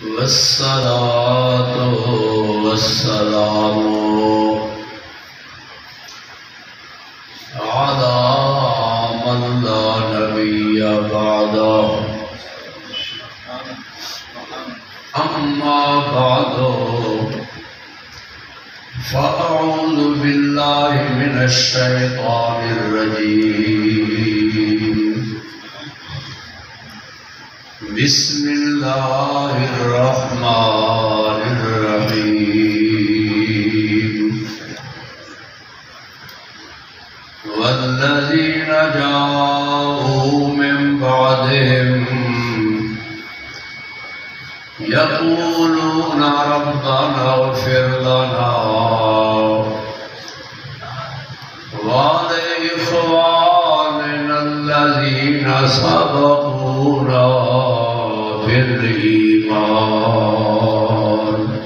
والصلاة والسلام على من لا نبي بعده أما بعد فأعوذ بالله من الشيطان الرجيم بسم الله الرحمن الرحيم والذين جاءوا من بعدهم يقولون ربنا اغفر لنا ولإخواننا الذين سبقونا بالإيمان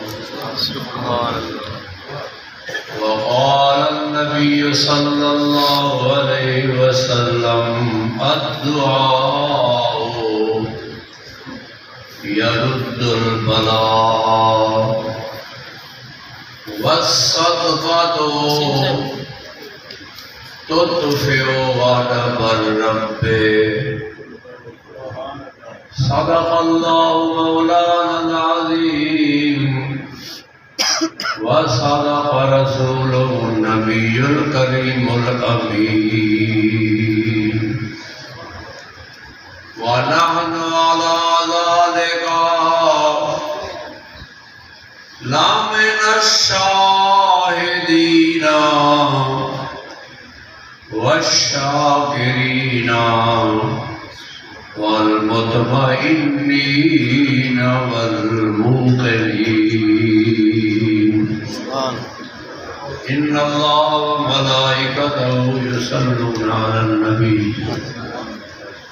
وقال النبي صلى الله عليه وسلم الدعاء يرد البلاء والصدقة تطفئ غضب الرب صدق الله مولانا العظيم وصدق رسوله النبي الكريم الأمين ونحن على ذلك لمن الشاهدين والشاكرين والمطمئنين والموقنين إن الله وملائكته يصلون على النبي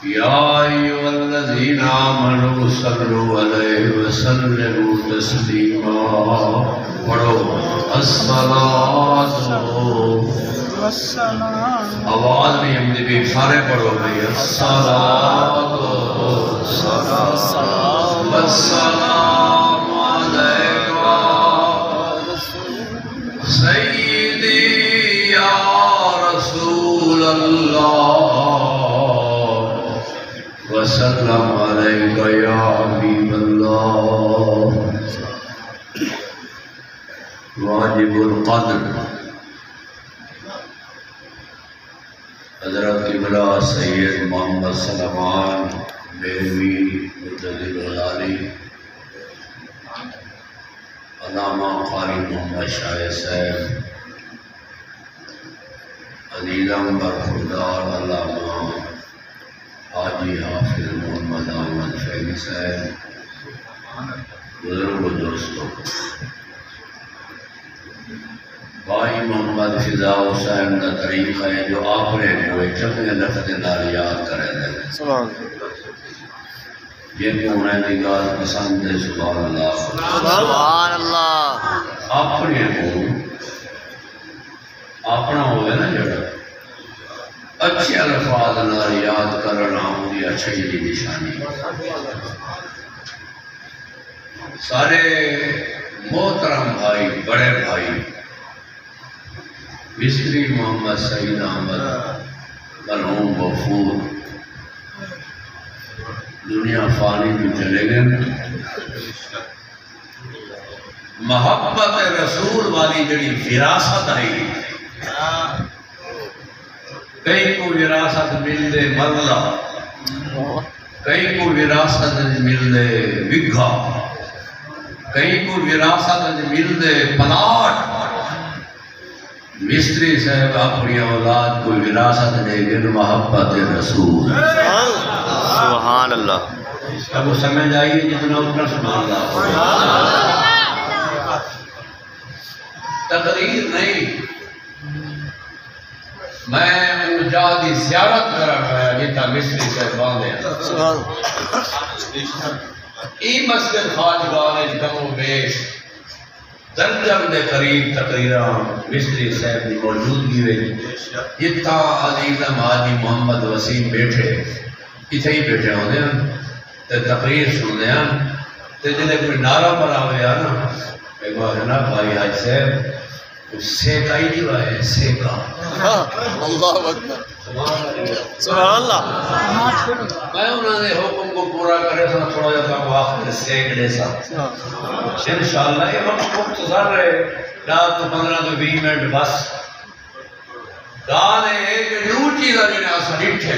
يا أيها الذين آمنوا صلوا عليه وسلموا تسليما پڑھو الصلاة آواز نہیں ہم نے بھی سارے پڑھو بھئی الصلاة والسلام علیکہ سیدی یا رسول اللہ وسلم علیکہ یا حبیب اللہ واجب القدر حضرت قبلہ سید محمد سلمان بیروی مجدد الغزالی علامہ قاری محمد شاہ صاحب عزیزم برخوردار علامہ حاجی حافظ محمد احمد فیضی صاحب بزرگ و دوستوں بھائی محمد فضا حسین کا طریقہ ہے جو آپ نے ہوئے چکنے لفظ نال یاد کرے دیں یہ کہ انہیں نگاہ پسند ہے سبحان اللہ سبحان اللہ اپنے کو اپنا ہوئے نا جڑا اچھے الفاظ نال یاد کرنا ہوئی اچھائی کی نشانی سارے محترم بھائی بڑے بھائی مصری محمد سعید احمد مرحوم غفور دنیا فانی بھی چلے گئے محبت رسول والی جڑی وراثت آئی کئی کو وراثت مل دے مرلہ کئی کو وراثت مل دے وگھا کئی کو وراثت مل دے پلاٹ مصری صاحب اپنی اولاد کو وراثت دے گئے محبت رسول سبحان اللہ اب وہ سمجھ آئیے جتنا اتنا سبحان اللہ تقریر نہیں میں مجاہدی زیارت کرا ہے جتا مصری صاحب باندھے ای مسجد خواجگاہ نے کم و بیش درجن دے قریب تقریران مصری صاحب کی موجودگی میں جتنا عزیزم حاجی محمد وسیم بیٹھے اتنے ہی بیٹھے ہوتے ہیں تے تقریر سنتے ہیں تے جلے کوئی نعرہ پر آوے نا ایک بار نا بھائی حاج صاحب سیکا ہی نہیں ہوا ہے سیکا اللہ اکبر سبحان اللہ میں انہوں نے حکم کو پورا کرے سا تھوڑا جا کام آخر سیک لے سا انشاءاللہ یہ وقت مختصر رہے رات تو 15 تو 20 منٹ بس گال ہے کہ دو چیزیں جنہیں آسا ڈٹھے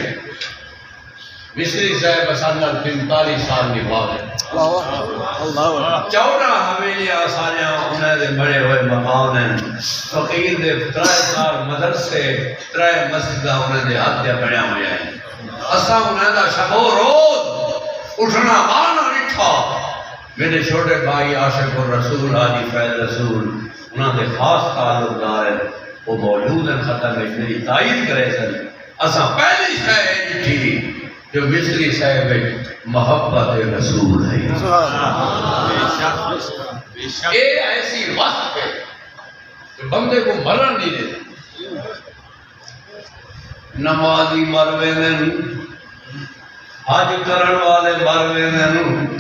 مصری صاحب اساندر 45 سال کی بات ہے 14 حویلیاں سالیاں انہیں دے بڑے ہوئے مقام ہیں فقیر دے 3 سال مدرسے 3 مسجدہ انہیں دے ہاتھ دیا بڑیا ہوئے ہیں اساں انہیں دا شبو روز اٹھنا مانا رٹھا میرے چھوٹے بھائی عاشق الرسول حاجی فیض رسول انہوں نے خاص تعلق دار ہے وہ موجود ہیں ختم ہے میری تائید کرے سن اساں پہلی شاید تھی جو مصری صاحب محبت رسول ہے یہ ایسی وقت ہے کہ بندے کو مرن نہیں دیتے نمازی مروے دن حج کرن والے مروے دن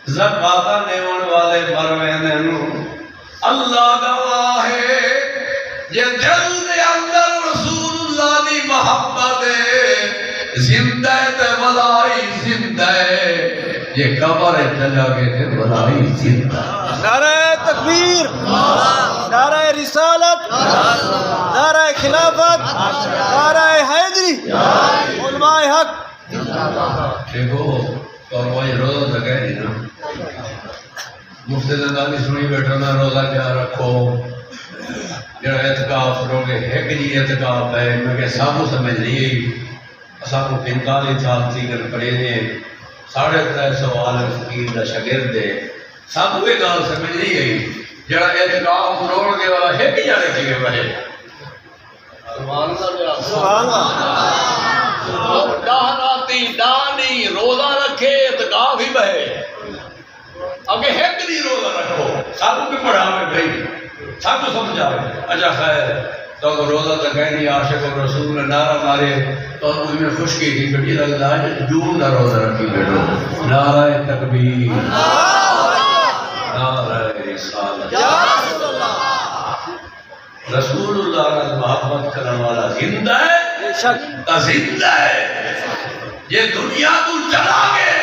زکاة دیون والے مروے دن اللہ گواہ ہے یہ دل دے اندر رسول اللہ دی محبت ہے زندہ تے ولائی زندہ ہے یہ قبر چلا گئے تے ولائی زندہ نعرہ تکبیر نعرہ رسالت نعرہ خلافت نعرہ حیدری علماء حق دیکھو اور وہی روزہ تک ہے نہیں نا مفتی زندانی سنی بیٹھا نا روزہ کیا رکھو جڑا اعتکاف روگے ایک جی اعتکاف ہے میں کہ سابو سمجھ نہیں اساں کو 45 سال تھی کر پڑے نے 350 عالم فقیر دا شاگرد ہے سب یہ گل سمجھ نہیں گئی جڑا اعتکاف توڑ کے والا ایک ہی جانے کی بڑے سبحان اللہ ڈاہناتی ڈانی روزہ رکھے اعتکاف ہی بہے اگے ایک نہیں روزہ رکھو سب کو پڑھاوے بھائی سب کو سمجھاوے اچھا خیر تو روزہ تک ہے نہیں عاشق اور رسول نے نعرہ مارے تو اس میں خشکی تھی بیٹی لگتا ہے جون نہ روزہ رکھی بیٹھو نعرہ تکبیر نعرہ رسالت رسول اللہ کا محبت کرنے والا زندہ ہے تا زندہ ہے یہ دنیا تو چلا گئے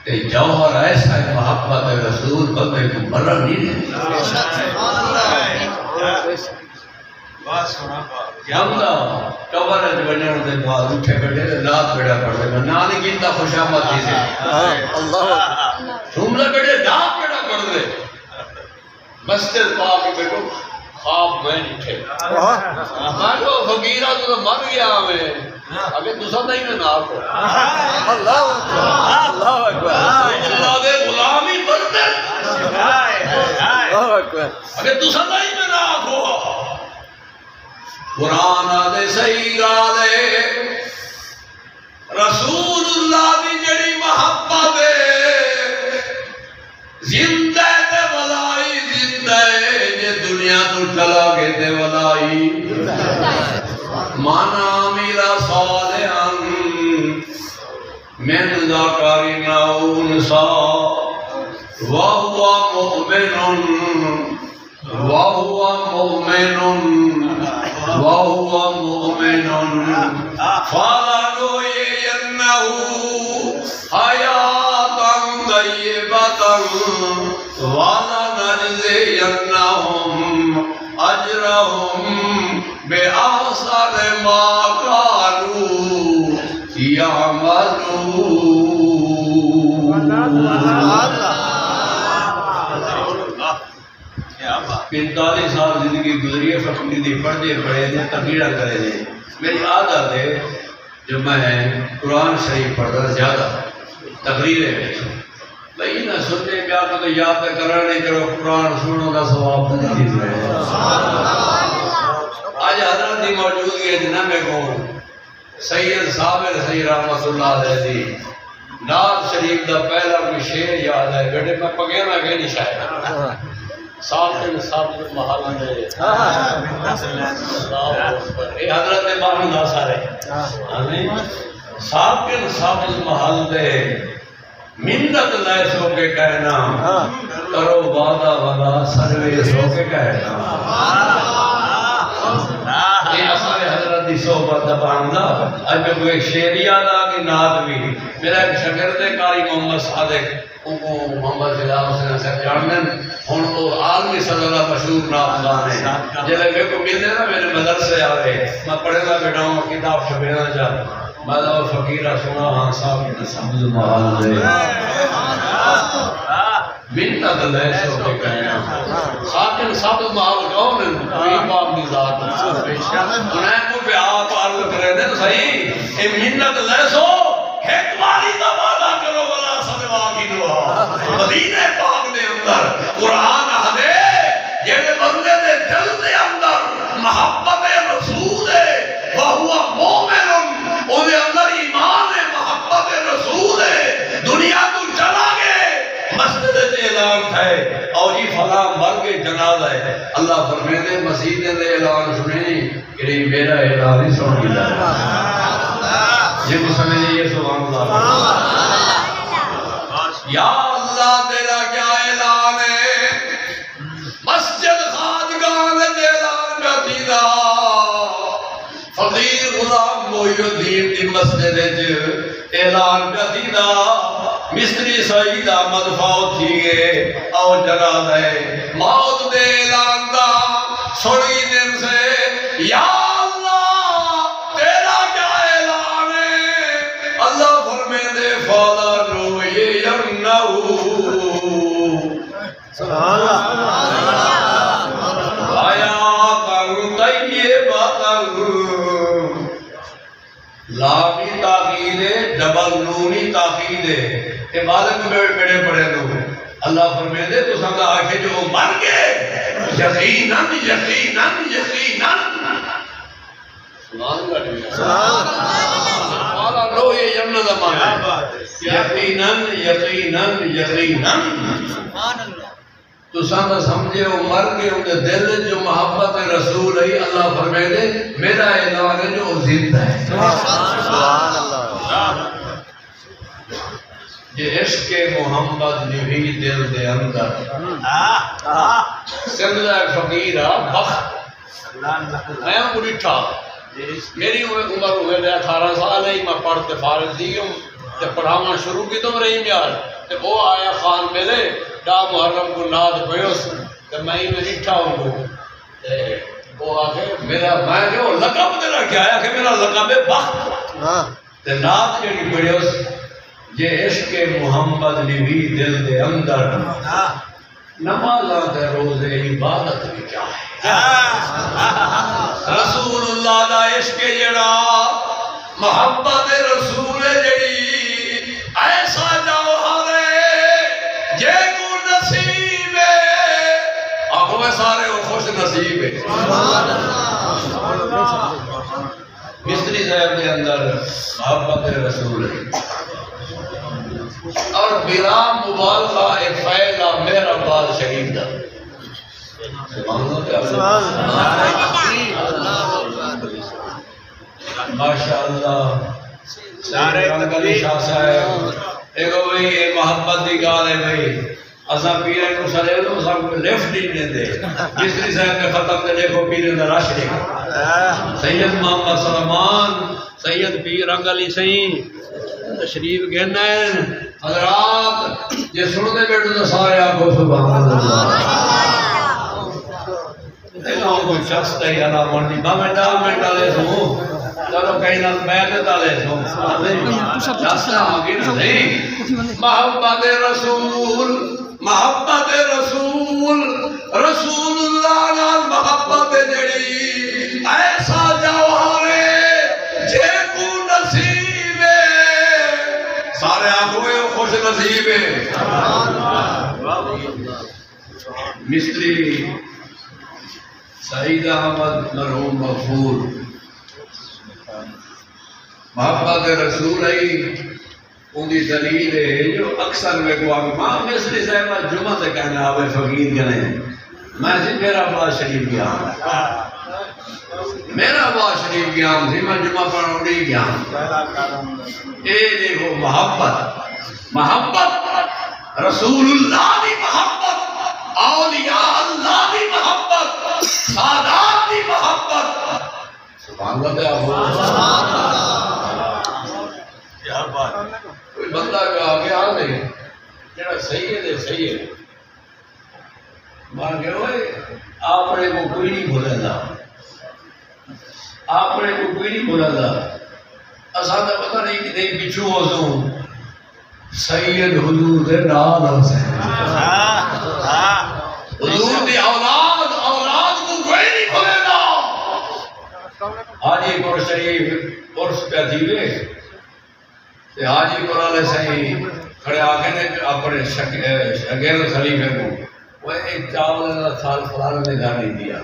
کہ جوہر ایسا ہے محبت رسول بندے کو مرن نہیں دیتا بندہ قبر بننے دے بعد اٹھے بیٹھے رات بیٹا پڑھتے ہیں نانی کیتا خوشامد تھی سے جملہ بیٹھے رات بیٹا پڑھتے مسجد پاک بیٹھو خواب میں نٹھے میں تو فقیرہ تو مر گیا ہمیں اگر دوسرا نہیں میں نہ کو اللہ اکبر اللہ دے غلامی پڑھتے اللہ اکبر اگر دوسرا نہیں میں نہ کو قرآن آدھے صحیح گالے رسول اللہ دی جڑی محبت ہے زندہ دے ولائی زندہ ہے یہ دنیا تو چلا گئے دے ولائی مانا میرا صالحاً من ذکرین او انثی وهو مؤمن فلنحيينه حياة طيبة ولنجزينهم أجرهم بأحسن ما كانوا يعملون 45 سال زندگی گزری ہے فقیر دی پڑھتے پڑھے نے تقریرہ کرے نے میری عادت ہے جو میں قرآن شریف پڑھتا زیادہ تقریریں میں بھئی نہ سننے پیا تو یاد کرنا نہیں کرو قرآن سنو کا ثواب نہیں رہے آج حضرت دی موجودگی ہے جنہ میں کو سید صابر سید رحمت اللہ علیہ دی ناز شریف دا پہلا کوئی شعر یاد ہے بیٹے میں پگینا کہ نہیں شاید ساتھ محلہ میں حضرت محمد آسار ہے ساکن سابز محل دے منت لے سو کے کہنا کرو وعدہ وعدہ سروے سو کے کہنا یہ اصل حضرت دی صحبت دبان دا اج میں کوئی شیریہ دا کی نات بھی میرا ایک شگرد قاری محمد صادق محمد جلال حسین صاحب جانن ہن وہ عالمی صدرہ مشہور نات گانے جلے میں کو ملنے نا میرے مدرسے آوے میں پڑھے گا بیٹا ہوں کتاب چھپینا چاہتا میں تو فقیرہ سنا ہاں صاحب نے سبز محل دے منت لے سو کے کہنا ساکن سبز محل کون ہے امام دی ذات انہیں کو پہ آپ عرض کرے دیں صحیح اے منت لے سو ایک والی دا وعدہ کرو ولا صدوا کی دعا مدینہ پاک دے اندر قرآن ہدے جیڑے بندے دے دل دے اندر محبت رسول ہے وہو مومن او دے اندر ایمان ہے محبت رسول ہے دنیا تو چلا گئے مسجد دے اعلان ہے اور یہ فلاں مر کے جنازہ ہے اللہ فرمائے دے مسجد دے اعلان سنیں کہ میرا اعلان ہی سن گیا یہ کو سمجھے یہ سبحان اللہ یا اللہ تیرا کیا اعلان ہے مسجد خادگان دے اعلان کا دیدہ فقیر غلام محی الدین دی مسجد اعلان کا دیدہ مستری سعید احمد فوت تھی گئے اور جناب ہے موت دے اعلان دا سڑی دن سے یا اللہ تیرا کیا اعلان ہے اللہ فرمے دے فالا روئے یمنہو سبحان اللہ آیا تن طیبتن لامی تاقید ڈبل نونی تاقید عبادت میں بڑے بڑے لوگ اللہ فرمائے دے تو سمجھا آنکھیں جو مر گئے یقیناً یقیناً یقیناً سبحان اللہ رو یہ یمن زمان یقیناً یقیناً یقیناً تو سمجھے وہ مر کے ان کے دل جو محبت رسول ہے اللہ فرمائے دے میرا اعلان ہے جو زندہ ہے سبحان اللہ یہ عشق محمد نبی دل دے اندر سندھا فقیر بخت میں ہوں بڑھا میری عمر ہوئے 18 سال ہے میں پڑھتے فارغ دی ہوں جب پڑھانا شروع کی تو رہی میار وہ آیا خان ملے دا محرم کو ناد پیوس تو میں ہی میں نٹھا ہوں وہ آگے میرا میں جو لقب دینا کیا ہے کہ میرا لقب ہے بخت تو ناد جڑی پیوس یہ عشق محمد نبی دل دے اندر نمازاں دے روزے عبادت بھی کیا ہے رسول اللہ دا عشق جڑا محبت رسول جڑی ایسا جوہر ہے جے کو نصیب ہے آنکھوں میں سارے وہ خوش نصیب ہے مستری صاحب دے اندر محبت رسول ہے اور بلا مبالغہ ایک فیضہ میرا بال شہید دا ماشاءاللہ سارے رنگلی شاہ صاحب ایک بھئی یہ محبت دی گال ہے بھئی اساں پیرے کو سلے تو سب لیفٹ ہی نہیں دے مستری صاحب نے ختم دے دیکھو پیرے دا راش دیکھو سید محمد سلمان سید پیر رنگلی سین تشریف گھننا ہے حضرات یہ سنتے بیٹھو تو سارے آپ کو سبحان اللہ اینا کوئی شخص تے یالا مانی میں ڈال میں ڈالے سوں چلو کہیں نہ میں ڈالے سوں شخص آگے نہیں محبت رسول رسول اللہ نال محبت جڑی ایسا جوہر ہے جے کو نصیب ہے سارے آنکھوں میں خوش نصیب ہے مستری سعید احمد مرحوم مغفور محبت رسول ہے ان کی دلیل ہے جو اکثر میں کو آگے ماں مصری صاحبہ جمعہ سے کہنا آوے فقیر کہنے میں سے میرا بات شریف کیا میرا باز شریف قیام تھی میں جمعہ پڑھا اڑی قیام اے دیکھو محبت رسول اللہ دی محبت اولیاء اللہ دی محبت سادات دی محبت سبحان اللہ دے آبو کوئی بندہ کہ آگے آ گئی جڑا سید ہے سید مار گئے ہوئے آپ نے کو کوئی نہیں بھولا تھا آپ نے کو کوئی نہیں بھولا تھا اسادہ پتہ نہیں کہ نہیں بچھو ہوزوں سید حضور دے نال حسین حضور دی اولاد کو کوئی نہیں بھولے گا حاجی پور شریف عرس پہ دیوے تے حاجی پور والے صحیح کھڑے آگے نے اپنے شگیر خلیفے کو وہ ایک چاول کا سال فلانا نے گھر نہیں دیا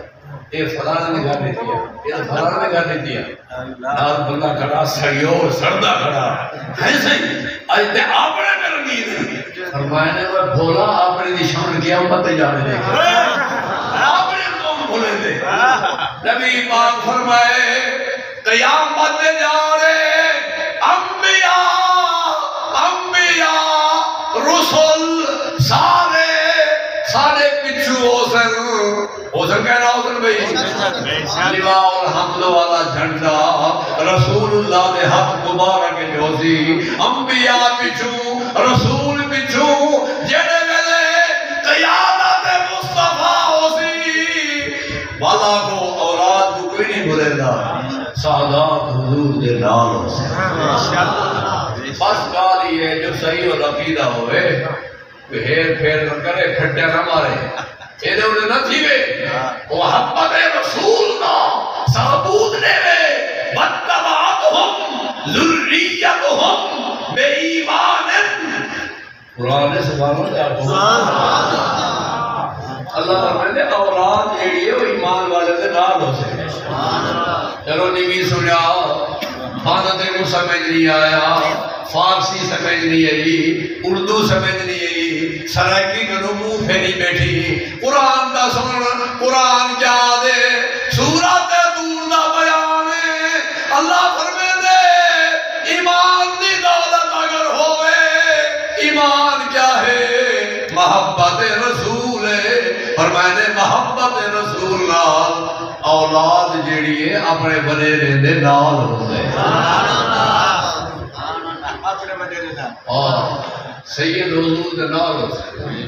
یہ فلانا نے گھر نہیں دیا یہ فلانا نے گھر نہیں دیا نال بندہ کھڑا سڑیور سردہ کھڑا ہے صحیح آج تے آپ نے میرا نیند فرمایا نے وہ بھولا آپ نے نشان کیا امت جانے دے آپ نے قوم بھولے دے نبی پاک فرمائے قیامت جا رہے انبیاء رسول سارے پچھو حسن کہنا حسن بھئی لواء الحمد والا جھنڈا رسول اللہ دے ہاتھ مبارک جو سی انبیاء پچھو رسول پچھو جڑے ویلے قیادت مصطفیٰ ہو سی والا کو اولاد کو کوئی نہیں بھولے گا سعادات حضور دے نال ہو سی بس گال یہ جو صحیح اور عقیدہ ہوئے ہیر پھیر نہ کرے پھٹے نہ مارے ایدے انہیں نہ تھیوے وہ محبت رسول کا ثابوت نے وے وَاتَّبَعَتْهُمْ ذُرِّيَّتُهُمْ بِإِيمَانٍ قرآن نے سبحان اللہ فرمائے اولاد جیڑی ہے وہ ایمان والے سے نال ہو سکے چلو نیوی سنیا خانت کو سمجھ نہیں آیا فارسی سمجھ نہیں آئی اردو سمجھ نہیں آئی سرائکی کنو منہ پھیری بیٹھی قرآن دا سن قرآن کیا دے سورت دور دا بیان اللہ فرمے دے ایمان دی دولت اگر ہوئے ایمان کیا ہے محبت رسول ہے فرمائے محبت رسول نال اولاد جیڑی ہے اپنے بنے رہنے نال ہوئے سید حضور دے نال ہوئے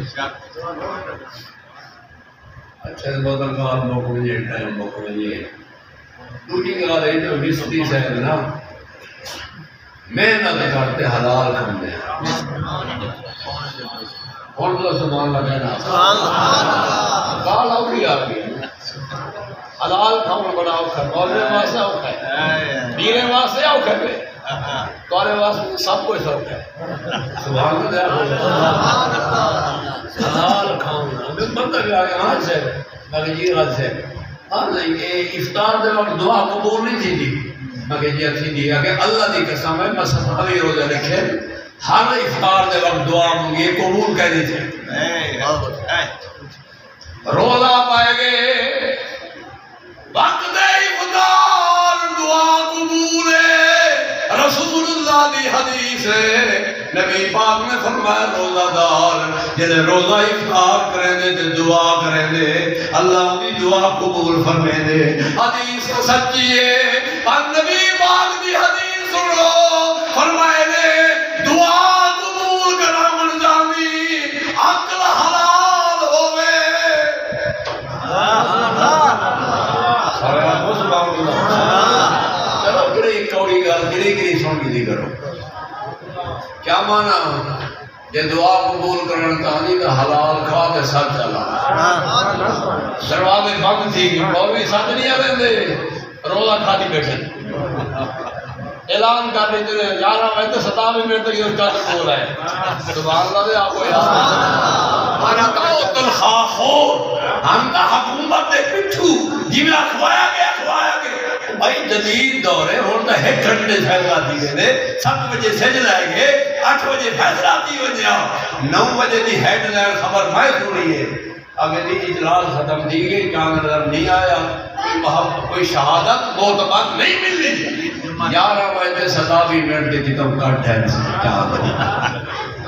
اچھا بدل گال موکلی ٹائم موکلی دوٹی گال ہے جو وسطی سے ہے نا محنت کرتے حلال کھانے کون تو سبحان اللہ کہنا گال اوکھی آگئی حلال کھاؤں بڑا اوکھا مولوی واسطے اوکھا ہے میرے واسطے اوکھا ہے تورے واسطے سب کوئی سب ہے سبحان اللہ حلال کھاؤں بندہ بھی آگے آج سے مگر یہ غلط ہے افطار دے وقت دعا قبول نہیں تھی دی مگر یہ تھی دی کہ اللہ دی قسم ہے بس ہمیں روزہ رکھے ہر افطار دے وقت دعا مانگی قبول کہہ دی تھے روزہ پائے گے وقت افطار دعا قبول ہے رسول اللہ دی حدیث ہے نبی پاک نے فرمایا روزہ دار جنہیں روزہ افطار کریں دے دعا کریں دے اللہ کی دعا قبول فرمائے دے حدیث سچی ہے اور نبی پاک دی حدیث سنو فرمائے دے دعا قبول کرا منظامی عقل حلال ہوئے سارے آپ کو سبحان اللہ چلو گرے کوڑی گال گرے سن کی کرو کیا مانا یہ دعا قبول کرنا کہانی کا حلال کھا کے ساتھ چلا دروازے بند تھی مولوی ساتھ نہیں آئے دے روزہ کھا دی بیٹھے اعلان کر دیتے ہیں یارہ میں تو 27 منٹ تک اس کا بول رہا ہے سبحان اللہ دے آپ کو یاد آنا کہو تنخواہ خور ہم کا حکومت دے پٹھو جی میں اخوایا گیا بھائی جدید دور ہے اور تو ایک گھنٹے فیصلہ دی گئے 7 بجے سج لائے گے 8 بجے فیصلہ دی وجہ 9 بجے دی ہیڈ لائن خبر میں سنی ہے اگر دی اجلاس ختم دی گئی چاند نظر نہیں آیا کوئی شہادت معتبر نہیں ملی 11 بجے صدا بھی منٹ دیتی تو کٹ ہے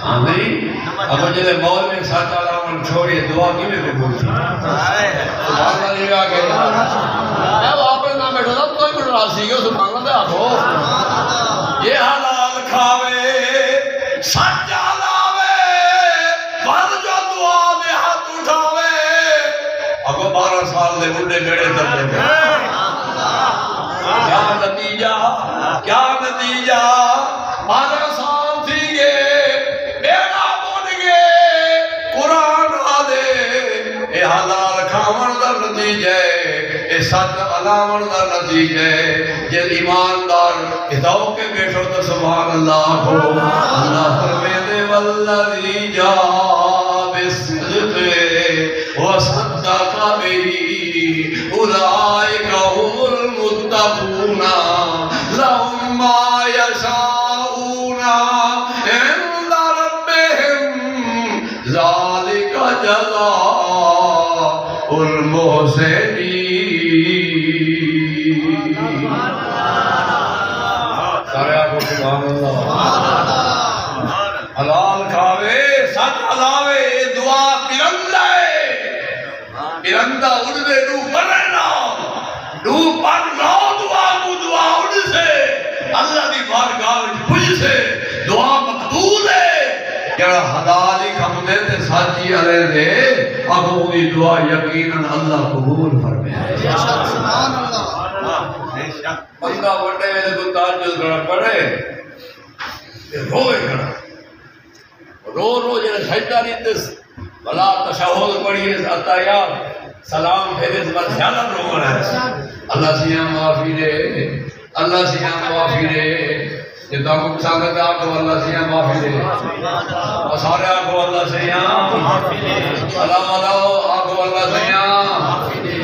ہاں نہیں اب جلے مول میں ساتھ علامن چھوڑیے دعا کی میں قبول تھی سبحان اللہ جی آگے میں واپس نہ بیٹھا تھا کوئی بھی راسی گئے سبحان اللہ آگو یہ حلال کھاوے سچ علاوے پر جو دعا میں ہاتھ اٹھاوے اگو 12 سال دے بڑھے بیڑے تر دے کیا نتیجہ 12 سال تھی گے بیڑا بن گے قرآن آدھے اے حلال کھاون دا نتیجہ اے سچ علاون دا نتیجہ جل ایماندار ہداؤ کے بیٹھو تو سبحان اللہ ہو اللہ فرمیدے والذی جا بالصدق وصدق به اولئک هم المتقون لهم ما يشاءون عند ربهم ذلك جزاء المحسنين سارے آپ سبحان اللہ حلال کھاوے سچ علاوے دعا پرندہ ہے پرندہ اڑدے نو پڑھنا نو پڑھنا دعا اڑ سے اللہ دی بارگاہ وچ پج سے دعا مقبول ہے جڑا حلال ہی کھم دے تے سچی علیہ دے اگوں دی دعا یقیناً اللہ قبول فرمائے سبحان اللہ بندہ وڈے ویلے کو تہجد کرنا پڑے روئے کرنا رو جنہیں سجدہ نیتس بلا تشہود پڑھئے اتحیات سلام پھیرے اس بات زیادہ رونا ہے اللہ سیاں معافی دے اللہ سیاں معافی دے یہ تو آپ کو سانگت آکو اللہ سیاں معافی دے اور سارے آکو اللہ سیاں اللہ مداؤ آکو اللہ سیاں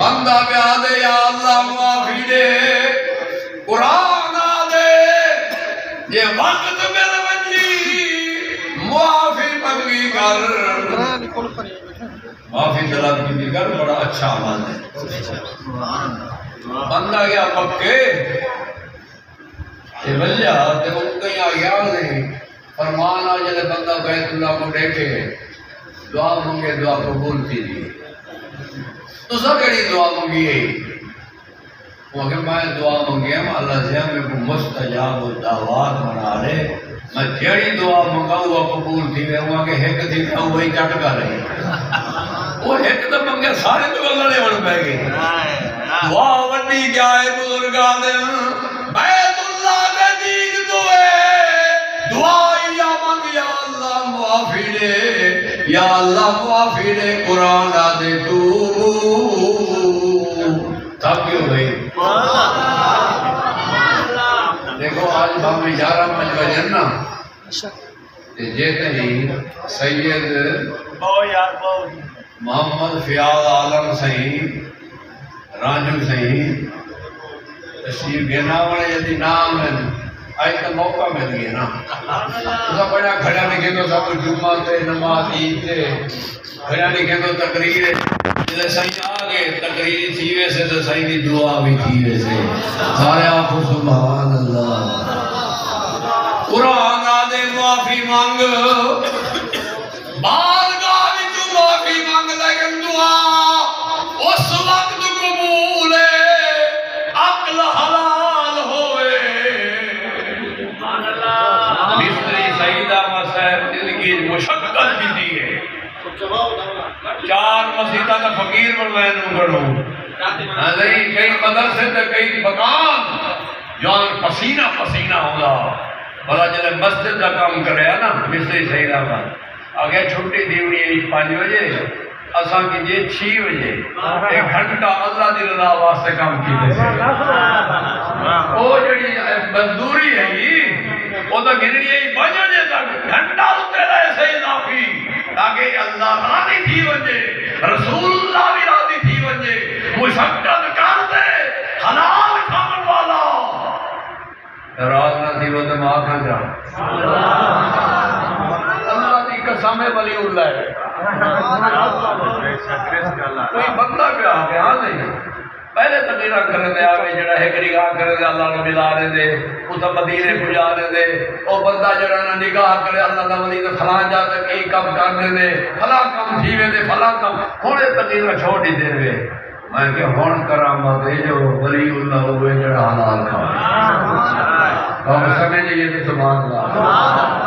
بندہ پہ آدھے یا اللہ معافی دے قرآن آدھے یہ وقت میرے بچی معافی منگی کر معافی طلب کی کر بڑا اچھا عمل ہے بندہ گیا پکے یہ وجہ تے ان کہیں آگیا نہیں فرمان آ جلے بندہ بیت اللہ کو دیکھے دعا منگے دعا قبول کی دی تو سب کڑی دعا منگی ہے وہ کہ میں دعا منگی ہم اللہ سے ہمیں کو مستجاب الدعوات بنا لے میں جڑی دعا منگاؤں وہ قبول تھی میں ہوا کہ ایک تھی میں وہی کٹ کر رہی وہ ایک تو منگے سارے تو اللہ نے بڑھ پہ گئی دعا وڈی کیا ہے بزرگاں دن بیت اللہ کے دین دوئے دعا یا منگ یا اللہ معافی دے یا اللہ معافی دے قرآن دے تو تھک کیوں بھئی دیکھو آج ہمیں 11 بجن نا جیتے ہی سید محمد فیاض عالم سہی رانجو سہی تشریف گینا والے یدی نام ہے آج تو موقع مل گیا نا تو بڑا کھڑا نہیں کہ تو سب جمعہ تے نماز عید تے کھڑا نہیں کہ تو تقریر جلے صحیح آگے تقریر تھی ویسے تو صحیح دی دعا بھی تھی ویسے سارے آپ سبحان اللہ قرآن آدھے معافی مانگ بارگاہ بھی تو معافی مانگ لیکن دعا اس وقت قبول ہے عقل حلال ہوئے مصری سیدہ مسائب دل کی مشقت بھی دی ہے 4 مسیدہ کا فقیر بنوائے نمبروں کئی مدرسے تھے کئی مکان جوان پسینہ پسینہ ہوگا بلا جلے مسجد کا کام کرے نا مصری سیدہ کا آگے چھوٹی دیوڑی ہے 5 بجے اساں کی جے 6 بجے 1 گھنٹہ اللہ دی رضا واسطے کام کیتے سے وہ جڑی مزدوری ہے یہ وہ تو گنڑی ہے 5 بجے تک گھنٹہ اتے رہے سے اضافی تاکہ اللہ راضی تھی وجے رسول اللہ بھی راضی تھی وجے مشقت کر دے حلال کھان والا راز نہ تھی وہ تو ماں کھا جا اللہ دی قسم قسم ہے ولی اللہ ہے کوئی بندہ پہ آ کے ہاں نہیں پہلے تقریرہ کرنے دے آگے جڑا ہے نگاہ کرنے دے اللہ نے ملا رہے دے اتھا مدینے کو جا رہے دے اور بندہ جڑا نا نگاہ کرے اللہ دا ولی دے فلان جاتا کئی کم کرنے دے فلاں کم جیوے دے فلاں کم ہونے تقریرہ چھوڑ ہی دے رہے میں کہ ہون کرامت ہے جو ولی اللہ ہوئے جڑا حلال کھا اور سمجھئے تو سبحان اللہ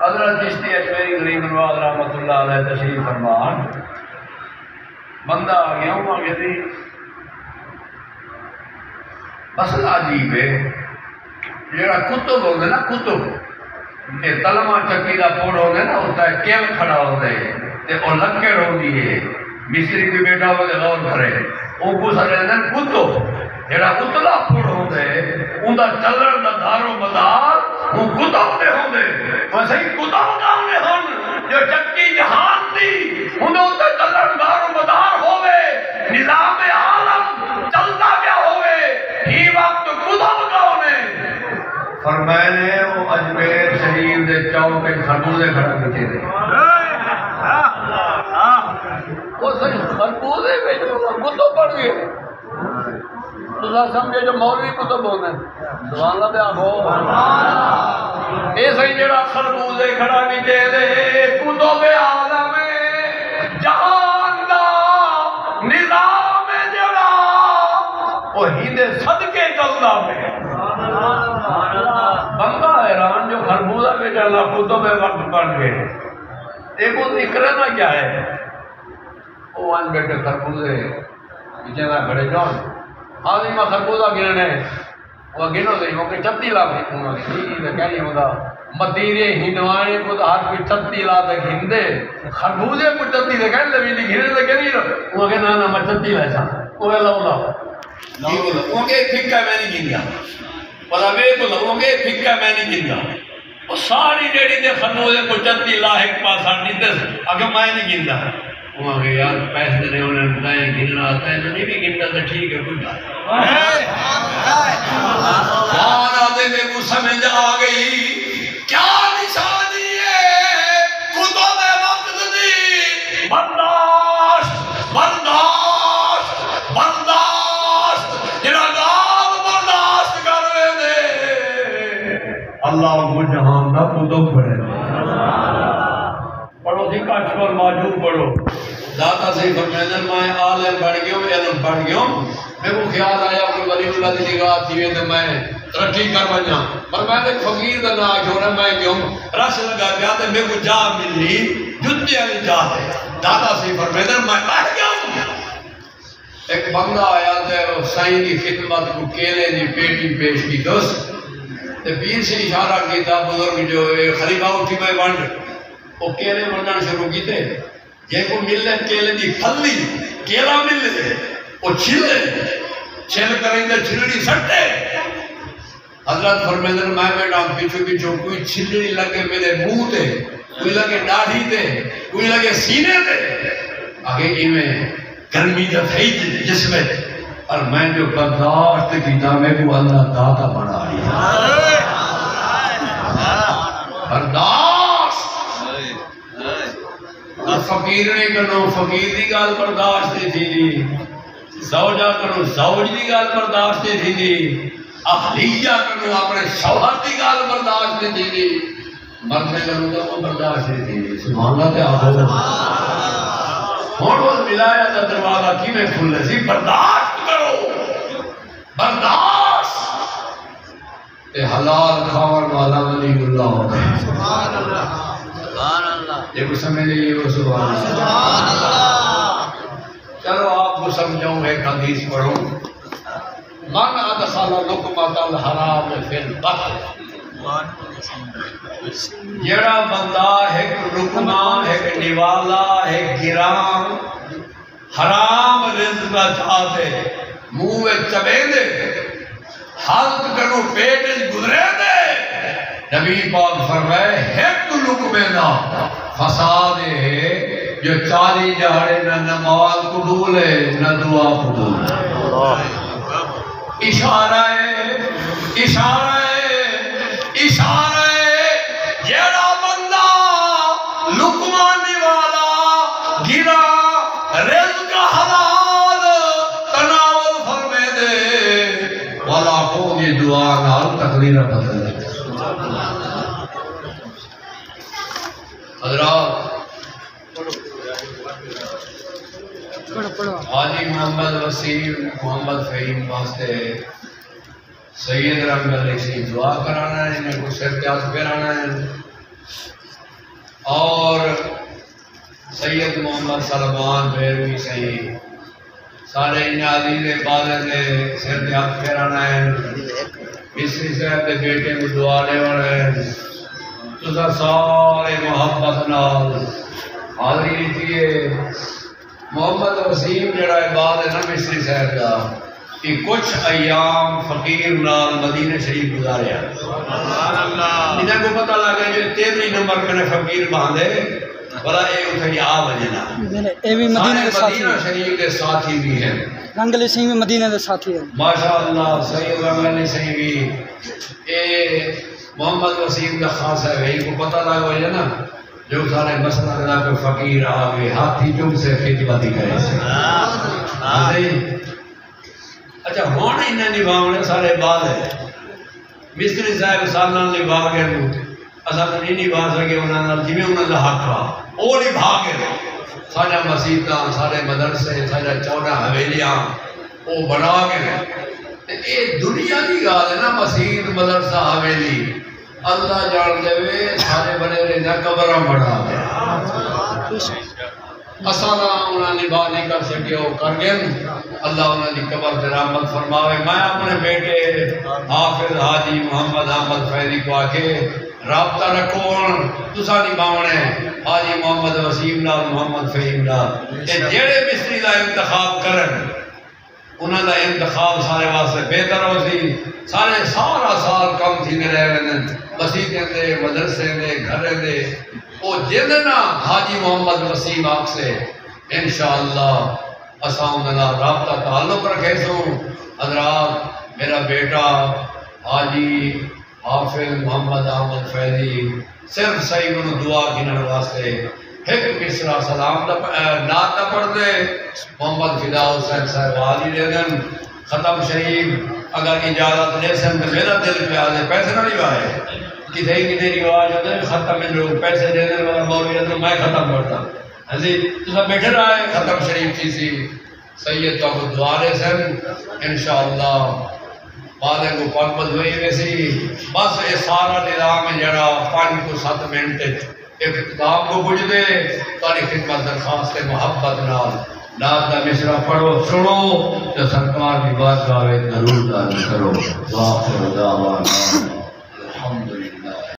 حضرت چشتی اجمیری غریب نواز رحمت اللہ علیہ تشریف فرمان بندہ آ گیا ہوں آگے تھی مسئلہ عجیب ہے جیڑا کتب ہوگا نا کتب یہ تلمہ چکیدہ پوڑ ہوگا نا ہوتا ہے کیل کھڑا ہوتا ہے تے اور لکڑ ہو دیئے مصری کی بیٹا ہوگا غور کرے وہ کو سارے اندر کتب جیڑا اتلا پوڑ ہوتا ہے اندھا چلر دا دارو مدار وہ کتب دے ہوندے ویسے ہی کتب کامنے ہون جو چکی جہان دی انہوں تے چلر دارو مدار ہوئے نظام عالم چلتا کیا ہوئے ہی وقت کتب کامنے فرمائے نے وہ اجمیر شریف دے چاو کے خربوزے کھڑا کیتے دے وہ صحیح خربوزے میں جو کتب پڑھ گئے تو سمجھے جو مولوی کتب ہونے سبحان اللہ دے آگو اے صحیح جڑا خربوزے کھڑا بھی دے دے کتب عالم جہان دا نظام جڑا وہ ہندے صدقے چلدا میں بندہ حیران جو خربوزہ میں چلا کتب وقت پڑھ گئے ایک وہ اکرنا کیا ہے وہ آن بیٹے خربوزے پیچھے نہ کھڑے جان آدھی میں خربوزہ گرنے وہ گنو دے وہ کہ 36 لاکھ انہوں نے ٹھیک ہے کہہ نہیں ہوتا مدیرے ہندوانے کو تو ہر کوئی 36 لاکھ ہندے خربوزے کو 36 دے کہنے لگی نہیں گھرنے دے کہہ نہیں رہا وہ کہ نا میں 36 لائسا وہ کہ لاؤ وہ کہ پھکا میں نہیں گن گیا پتا میں کو لگوں گے پھکا میں نہیں گن گیا وہ ساری ڈیڑی دے خربوزے کو 36 لاکھ ایک پاسا نہیں دے اگر میں نہیں گن گیا وہاں کہ یار پیسے دینے انہیں بتائیں گننا آتا ہے تو نہیں بھی گننا تو ٹھیک ہے کوئی بات وہاں آدھے میں کو سمجھ آ گئی کیا نشانی ہے کتب وقت دی برداشت برداشت برداشت جنہ گال برداشت کر رہے دے اللہ کو جہان دا کتب پڑھے پڑھو سی کاشف اور معجوب پڑھو داتا سے فرمیدن میں عالم بڑھ گیا ہوں علم بڑھ گیا ہوں میں کو خیال آیا کوئی ولی اللہ دی نگاہ تھی تو میں ترقی کر بنیا پر میں نے فقیر دا نہ چھوڑا میں کیوں رس لگا گیا تو میں کو جا ملی جتے والی جا ہے داتا سے فرمیدن میں بڑھ گیا ہوں ایک بندہ آیا تو سائیں کی خدمت کو کیلے دی پیٹی پیش کی دوست تو پیر سے اشارہ کیتا بزرگ جو خلیفہ اٹھی میں بنڈ وہ کیلے بننا شروع کیتے یہ کو ملے کیلے دی پھلی کیلا ملے وہ چھلے چھل کریں دے چھلڑی سٹے حضرت فرمیدن میں بیٹا پیچھو پیچھو کوئی چھلڑی لگے میرے منہ تے کوئی لگے داڑھی تے کوئی لگے سینے تے آگے کی میں گرمی دا تھئی جسم تے اور میں جو برداشت کیتا میں کو اللہ داتا بنا رہی برداشت فقیر نے کنو فقیر دی گال برداشت تھی دی زوجہ کنو زوج دی گال برداشت تھی دی اہلیہ کنو اپنے شوہر دی گال برداشت تھی دی مرنے کنو تو وہ برداشت تھی دی سبحان اللہ تے آہو ہون ملایا تا دروازہ کی میں کھلے سی برداشت کرو برداشت تے حلال کھاون والا ولی اللہ ہوتا ہے سبحان اللہ یہ کو سمجھ لیے وہ سبحان اللہ چلو آپ کو سمجھوں ایک حدیث پڑھوں من ادخل لقمۃ الحرام فی البطن جڑا بندہ ایک لقمہ ایک نوالا ایک گرام حرام رزق کا چاہتے منہ میں چبے دے حلق کرو پیٹ گزرے دے نبی پاک فرمائے ایک لقمے دا فساد ہے جو 40 جہڑے نہ نماز قبول ہے نہ دعا قبول ہے اشارہ ہے اشارہ ہے اشارہ ہے جیڑا چہرہ بدل دیتا حضرات حاجی محمد وسیم محمد فہیم واسطے سید رنگ علی سی دعا کرانا ہے، انہیں کو سر پیاس پھیرانا ہے، اور سید محمد سلمان بیروی صحیح سارے انہیں عزیز بادل نے سر پیاس پھیرانا ہے، مصری صاحب کے بیٹے کو دعا لے ہے، تو سارے محبت نال حاضری لیجیے۔ محمد وسیم جڑا بعد ہے نا مصری صاحب کا، کہ کچھ ایام فقیر نال مدینہ شریف گزاریا، انہیں کو پتہ لگا جو 13 نمبر پہ فقیر باندھے بلا اے اتھے آ وجنا، اے بھی مدینہ شریف کے ساتھی بھی ہیں، رنگلی سنگھ بھی مدینہ کے ساتھی ہیں ماشاءاللہ صحیح رنگلی سنگھ بھی، اے محمد وسیم کا خاص ہے، وہی کو پتہ لگا ہو ہے نا جو سارے مسئلہ اللہ پہ فقیر آگے ہاتھی چوم سے خدمتی کرے سے اچھا ہون انہیں نبھاؤنے سارے بعد ہے، مصری صاحب سالنا نبھا گئے اصلا تو نہیں نبھا سکے انہوں نے جمیں انہوں نے حق رہا وہ نبھا گئے، سارے مسیطہ سارے مدرسے سارے 14 حویلیاں وہ بنا گئے، یہ دنیا کی گال ہے نا مسیط مدرسہ حویلی اللہ جان دے وے سارے بنے رہنا قبرہ بڑھا گیا، اسانا انہاں نبھا نہیں کر سکے وہ کر گئے، اللہ انہاں دی قبر تے رحمت فرماوے۔ میں اپنے بیٹے حافظ حاجی محمد احمد فیضی کو آکے رابطہ رکھو تسا نبھاونے حاجی محمد وسیم نال محمد فہیم نال، جیڑے مصری دا انتخاب کرن انہاں دا انتخاب سارے واسطے بہتر ہو سی، سارے سارا سال کم تھی نے رہے ویندن مسیطیں دے مدرسے دے گھرے دے وہ جدنا حاجی محمد وسیم آگ سے انشاءاللہ اساں انہاں رابطہ تعلق رکھے سوں۔ حضرات میرا بیٹا حاجی حافظ محمد احمد فیضی صرف صحیح انہوں دعا گنن واسطے ایک مصرع سلام نعت نہ پڑھ دے، محمد فدا حسین صاحب حاضری دے دن ختم شریف اگر اجازت لے سن تو میرا دل پہ آدھے پیسے نہ روائے کسی کسی رواج ہوتے ہیں ختم میں لوگ پیسے دے دیں والا مولوی تو میں ختم کرتا حضرت تو سب بیٹھے رہا ہے ختم شریف کی سی سید تو کو دعا لے سن انشاءاللہ بعدے کو پاکبت ہوئی ویسی بس یہ سارا نظام ہے جڑا 5 کو 7 منٹ ایک کتاب کو بجھ دے تاری خدمت درخواست محبت نال نعت دا مصرع پڑھو سنو تو سرکار کی بات گاوے ضرور داری کرو واخر دعوانا